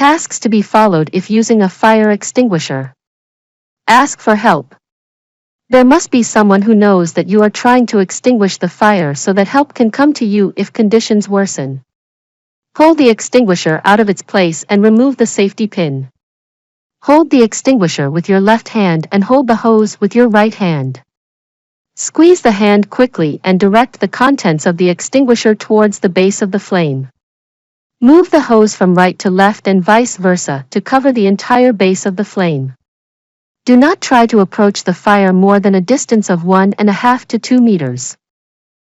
Tasks to be followed if using a fire extinguisher. Ask for help. There must be someone who knows that you are trying to extinguish the fire so that help can come to you if conditions worsen. Pull the extinguisher out of its place and remove the safety pin. Hold the extinguisher with your left hand and hold the hose with your right hand. Squeeze the hand quickly and direct the contents of the extinguisher towards the base of the flame. Move the hose from right to left and vice versa to cover the entire base of the flame. Do not try to approach the fire more than a distance of 1.5 to 2 meters.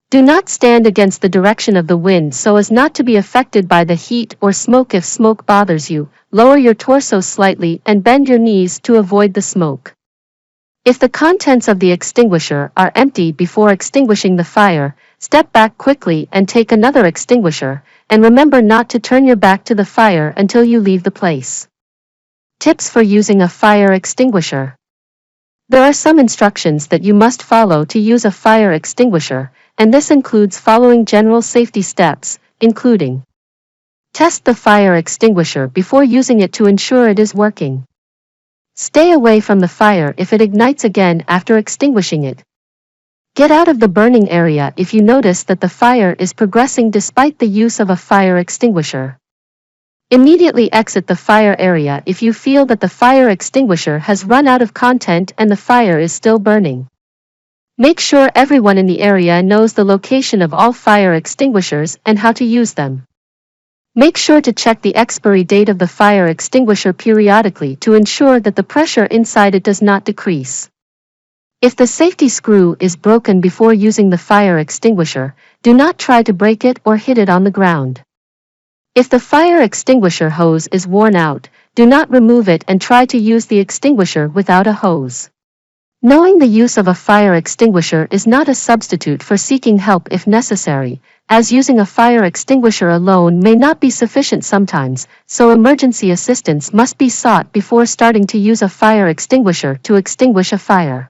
Do not stand against the direction of the wind so as not to be affected by the heat or smoke. If smoke bothers you, lower your torso slightly and bend your knees to avoid the smoke. If the contents of the extinguisher are empty before extinguishing the fire, step back quickly and take another extinguisher, and remember not to turn your back to the fire until you leave the place. Tips for using a fire extinguisher. There are some instructions that you must follow to use a fire extinguisher, and this includes following general safety steps, including: test the fire extinguisher before using it to ensure it is working. Stay away from the fire if it ignites again after extinguishing it. Get out of the burning area if you notice that the fire is progressing despite the use of a fire extinguisher. Immediately exit the fire area if you feel that the fire extinguisher has run out of content and the fire is still burning. Make sure everyone in the area knows the location of all fire extinguishers and how to use them. Make sure to check the expiry date of the fire extinguisher periodically to ensure that the pressure inside it does not decrease. If the safety screw is broken before using the fire extinguisher, do not try to break it or hit it on the ground. If the fire extinguisher hose is worn out, do not remove it and try to use the extinguisher without a hose. Knowing the use of a fire extinguisher is not a substitute for seeking help if necessary, as using a fire extinguisher alone may not be sufficient sometimes, so emergency assistance must be sought before starting to use a fire extinguisher to extinguish a fire.